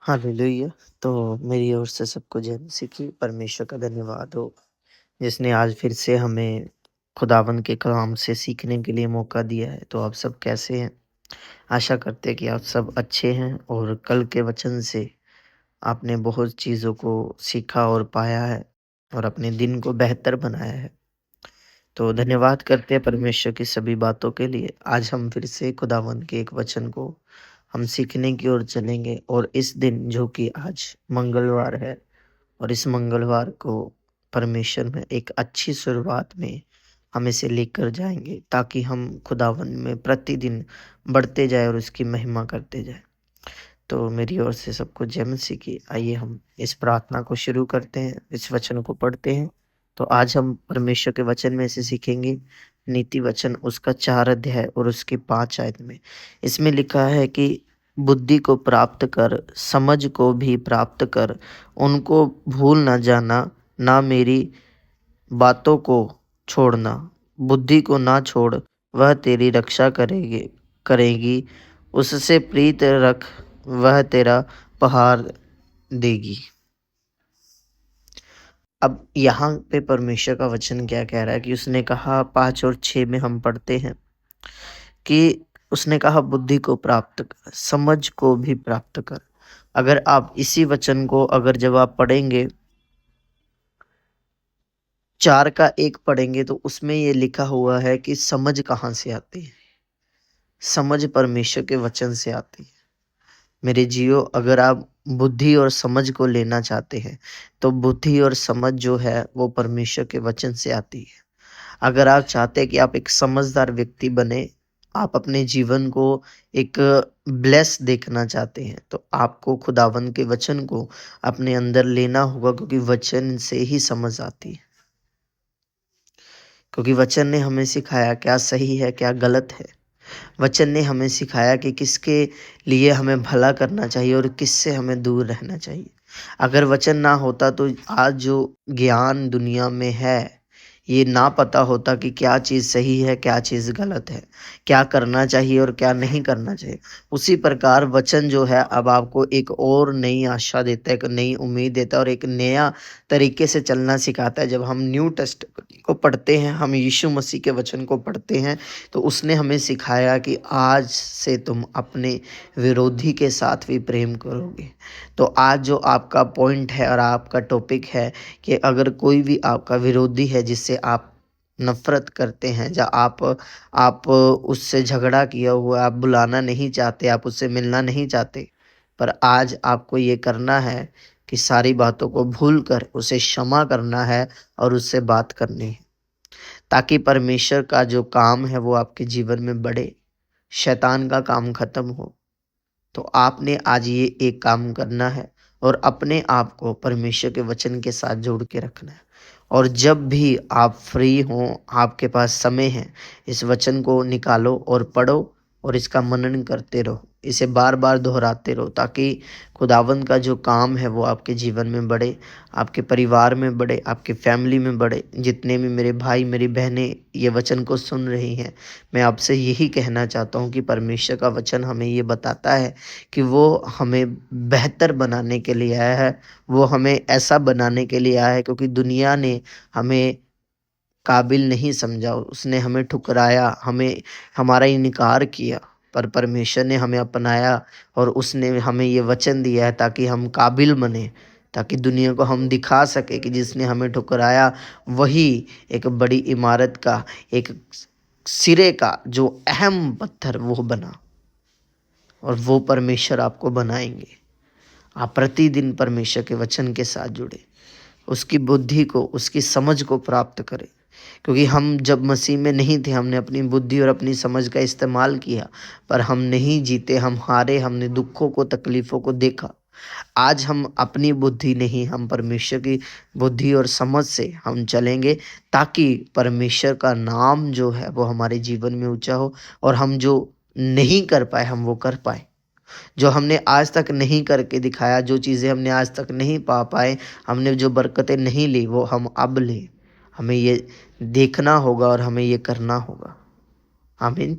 Hallelujah. तो मेरी ओर से सबको जय मसीह की। परमेश्वर का धन्यवाद हो जिसने आज फिर से हमें खुदावन के कलाम से सीखने के लिए मौका दिया है। तो आप सब कैसे हैं? आशा करते हैं कि आप सब अच्छे हैं और कल के वचन से आपने बहुत चीज़ों को सीखा और पाया है और अपने दिन को बेहतर बनाया है। तो धन्यवाद करते हैं परमेश्वर की सभी बातों के लिए। आज हम फिर से खुदावन के एक वचन को हम सीखने की ओर चलेंगे और इस दिन जो कि आज मंगलवार है और इस मंगलवार को परमेश्वर में एक अच्छी शुरुआत में हम इसे लेकर जाएंगे ताकि हम खुदावन में प्रतिदिन बढ़ते जाए और उसकी महिमा करते जाए। तो मेरी ओर से सबको जय मसीह की। आइए हम इस प्रार्थना को शुरू करते हैं, इस वचन को पढ़ते हैं। तो आज हम परमेश्वर के वचन में से सीखेंगे नीति वचन उसका 4 अध्याय और उसके 5 आयत में। इसमें लिखा है कि बुद्धि को प्राप्त कर, समझ को भी प्राप्त कर, उनको भूल न जाना, ना मेरी बातों को छोड़ना। बुद्धि को ना छोड़, वह तेरी रक्षा करेगी। उससे प्रीत रख, वह तेरा पहाड़ देगी। अब यहाँ पे परमेश्वर का वचन क्या कह रहा है कि उसने कहा 5 और 6 में हम पढ़ते हैं कि उसने कहा बुद्धि को प्राप्त कर, समझ को भी प्राप्त कर। अगर आप इसी वचन को अगर जब आप पढ़ेंगे 4 का 1 पढ़ेंगे तो उसमें ये लिखा हुआ है कि समझ कहाँ से आती है? समझ परमेश्वर के वचन से आती है। मेरे जियो, अगर आप बुद्धि और समझ को लेना चाहते हैं तो बुद्धि और समझ जो है वो परमेश्वर के वचन से आती है। अगर आप चाहते हैं कि आप एक समझदार व्यक्ति बने, आप अपने जीवन को एक ब्लेस देखना चाहते हैं, तो आपको खुदावन के वचन को अपने अंदर लेना होगा, क्योंकि वचन से ही समझ आती है। क्योंकि वचन ने हमें सिखाया क्या सही है क्या गलत है। वचन ने हमें सिखाया कि किसके लिए हमें भला करना चाहिए और किससे हमें दूर रहना चाहिए। अगर वचन ना होता तो आज जो ज्ञान दुनिया में है, ये ना पता होता कि क्या चीज़ सही है क्या चीज़ गलत है, क्या करना चाहिए और क्या नहीं करना चाहिए। उसी प्रकार वचन जो है अब आपको एक और नई आशा देता है, एक नई उम्मीद देता है और एक नया तरीके से चलना सिखाता है। जब हम न्यू टेस्ट को पढ़ते हैं, हम यीशु मसीह के वचन को पढ़ते हैं, तो उसने हमें सिखाया कि आज से तुम अपने विरोधी के साथ भी प्रेम करोगे। तो आज जो आपका पॉइंट है और आपका टॉपिक है कि अगर कोई भी आपका विरोधी है जिससे आप नफरत करते हैं, या आप उससे झगड़ा किया हुआ, आप बुलाना नहीं चाहते, आप उससे मिलना नहीं चाहते, पर आज आपको ये करना है कि सारी बातों को भूल कर उसे क्षमा करना है और उससे बात करनी है, ताकि परमेश्वर का जो काम है वो आपके जीवन में बढ़े, शैतान का काम खत्म हो। तो आपने आज ये एक काम करना है और अपने आप को परमेश्वर के वचन के साथ जोड़ के रखना है। और जब भी आप फ्री हों, आपके पास समय है, इस वचन को निकालो और पढ़ो और इसका मनन करते रहो, इसे बार बार दोहराते रहो, ताकि खुदावंद का जो काम है वो आपके जीवन में बढ़े, आपके परिवार में बढ़े, आपके फैमिली में बढ़े। जितने भी मेरे भाई मेरी बहनें ये वचन को सुन रही हैं, मैं आपसे यही कहना चाहता हूँ कि परमेश्वर का वचन हमें ये बताता है कि वो हमें बेहतर बनाने के लिए आया है, वो हमें ऐसा बनाने के लिए आया है, क्योंकि दुनिया ने हमें काबिल नहीं समझा, उसने हमें ठुकराया, हमें हमारा इनकार किया, पर परमेश्वर ने हमें अपनाया और उसने हमें ये वचन दिया है ताकि हम काबिल बने, ताकि दुनिया को हम दिखा सके कि जिसने हमें ठुकराया वही एक बड़ी इमारत का एक सिरे का जो अहम पत्थर वो बना, और वो परमेश्वर आपको बनाएंगे। आप प्रतिदिन परमेश्वर के वचन के साथ जुड़े, उसकी बुद्धि को, उसकी समझ को प्राप्त करें। क्योंकि हम जब मसीह में नहीं थे, हमने अपनी बुद्धि और अपनी समझ का इस्तेमाल किया, पर हम नहीं जीते, हम हारे, हमने दुखों को, तकलीफ़ों को देखा। आज हम अपनी बुद्धि नहीं, हम परमेश्वर की बुद्धि और समझ से हम चलेंगे, ताकि परमेश्वर का नाम जो है वो हमारे जीवन में ऊंचा हो और हम जो नहीं कर पाए हम वो कर पाए। जो हमने आज तक नहीं करके दिखाया, जो चीज़ें हमने आज तक नहीं पा पाए, हमने जो बरकतें नहीं ली, वो हम अब लें। हमें ये देखना होगा और हमें ये करना होगा। आमीन।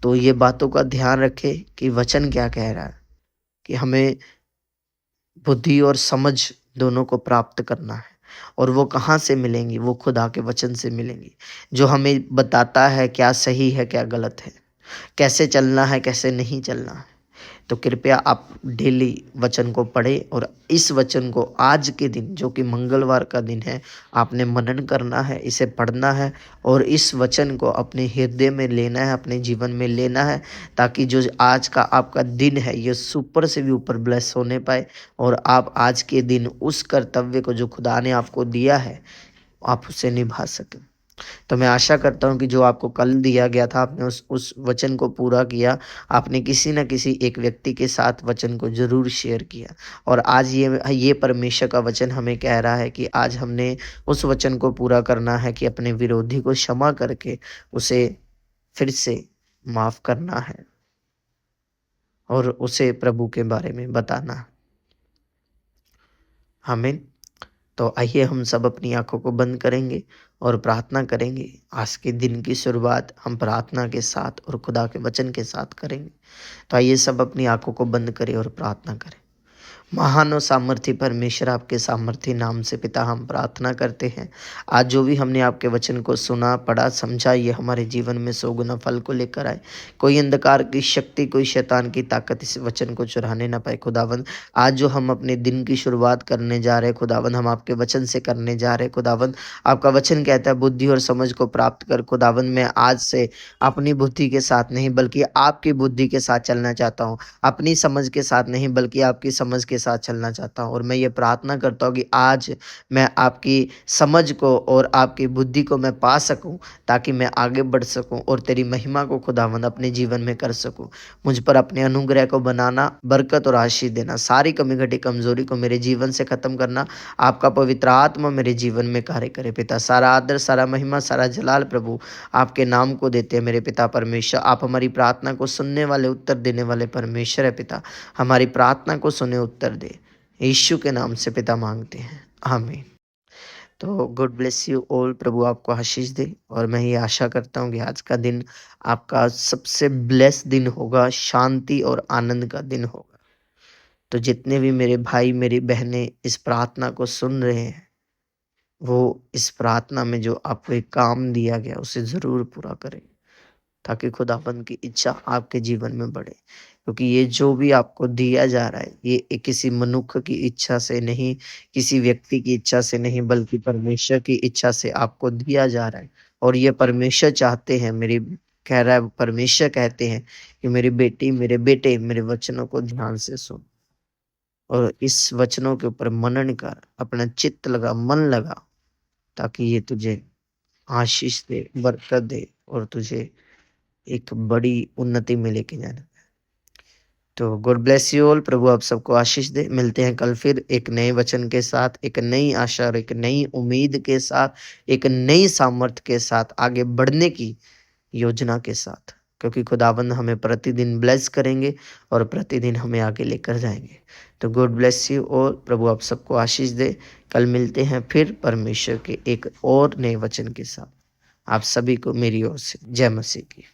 तो ये बातों का ध्यान रखें कि वचन क्या कह रहा है, कि हमें बुद्धि और समझ दोनों को प्राप्त करना है। और वो कहाँ से मिलेंगी? वो खुदा के वचन से मिलेंगी, जो हमें बताता है क्या सही है क्या गलत है, कैसे चलना है कैसे नहीं चलना है। तो कृपया आप डेली वचन को पढ़ें और इस वचन को आज के दिन, जो कि मंगलवार का दिन है, आपने मनन करना है, इसे पढ़ना है और इस वचन को अपने हृदय में लेना है, अपने जीवन में लेना है, ताकि जो आज का आपका दिन है ये सुपर से भी ऊपर ब्लेस होने पाए और आप आज के दिन उस कर्तव्य को जो खुदा ने आपको दिया है आप उसे निभा सकें। तो मैं आशा करता हूँ कि जो आपको कल दिया गया था आपने उस वचन को पूरा किया। आपने किसी न किसी एक व्यक्ति के साथ वचन को ज़रूर शेयर किया और आज ये परमेश्वर का वचन हमें कह रहा है कि आज हमने उस वचन को पूरा करना है कि अपने विरोधी को क्षमा करके उसे फिर से माफ़ करना है और उसे प्रभु के बारे में बताना। आमीन। तो आइए हम सब अपनी आंखों को बंद करेंगे और प्रार्थना करेंगे। आज के दिन की शुरुआत हम प्रार्थना के साथ और खुदा के वचन के साथ करेंगे। तो आइए सब अपनी आंखों को बंद करें और प्रार्थना करें। महान और सामर्थी परमेश्वर, आपके सामर्थी नाम से पिता हम प्रार्थना करते हैं। आज जो भी हमने आपके वचन को सुना, पढ़ा, समझा, ये हमारे जीवन में 100 गुना फल को लेकर आए। कोई अंधकार की शक्ति, कोई शैतान की ताकत इस वचन को चुराने ना पाए। खुदावंद, आज जो हम अपने दिन की शुरुआत करने जा रहे हैं खुदावंद, हम आपके वचन से करने जा रहे हैं खुदावंद। आपका वचन कहता है बुद्धि और समझ को प्राप्त कर। खुदावंद, मैं आज से अपनी बुद्धि के साथ नहीं बल्कि आपकी बुद्धि के साथ चलना चाहता हूँ, अपनी समझ के साथ नहीं बल्कि आपकी समझ के साथ चलना चाहता हूँ। और मैं ये प्रार्थना करता हूँ कि आज मैं आपकी समझ को और आपकी बुद्धि को मैं पा सकूँ, ताकि मैं आगे बढ़ सकूँ और तेरी महिमा को खुदावंद अपने जीवन में कर सकूँ। मुझ पर अपने अनुग्रह को बनाना, बरकत और आशीष देना, सारी कमी घटी कमजोरी को मेरे जीवन से खत्म करना। आपका पवित्र आत्मा मेरे जीवन में कार्य करे पिता। सारा आदर, सारा महिमा, सारा जलाल प्रभु आपके नाम को देते हैं मेरे पिता परमेश्वर। आप हमारी प्रार्थना को सुनने वाले, उत्तर देने वाले परमेश्वर है पिता। हमारी प्रार्थना को सुने, उत्तर दे। यीशु के नाम से पिता मांगते हैं, आमीन। तो गॉड ब्लेस यू ऑल। प्रभु आपको आशीष दे और मैं ये आशा करता हूँ कि आज का दिन आपका सबसे ब्लेस दिन होगा, शांति और आनंद का दिन होगा। तो जितने भी मेरे भाई मेरी बहनें इस प्रार्थना को सुन रहे हैं, वो इस प्रार्थना में जो आपको एक काम दिया गया उसे ज़रूर पूरा करें, ताकि खुदाबंद की इच्छा आपके जीवन में बढ़े। क्योंकि ये जो भी आपको दिया जा रहा है ये किसी मनुष्य की इच्छा से नहीं, किसी व्यक्ति की इच्छा से नहीं, बल्कि परमेश्वर की इच्छा से आपको दिया जा रहा है। और ये परमेश्वर चाहते हैं, मेरी कह रहा है परमेश्वर कहते हैं कि मेरी बेटी मेरे बेटे मेरे वचनों को ध्यान से सुन और इस वचनों के ऊपर मनन कर, अपना चित्त लगा, मन लगा, ताकि ये तुझे आशीष दे, बरकत दे और तुझे एक बड़ी उन्नति में लेके जाना। तो गॉड ब्लेस यू ऑल। प्रभु आप सबको आशीष दे। मिलते हैं कल फिर एक नए वचन के साथ, एक नई आशा और एक नई उम्मीद के साथ, एक नई सामर्थ्य के साथ, आगे बढ़ने की योजना के साथ। क्योंकि खुदाबंद हमें प्रतिदिन ब्लेस करेंगे और प्रतिदिन हमें आगे लेकर जाएंगे। तो गॉड ब्लेस यू ऑल। प्रभु आप सबको आशीष दे। कल मिलते हैं फिर परमेश्वर के एक और नए वचन के साथ। आप सभी को मेरी ओर से जय मसीह की।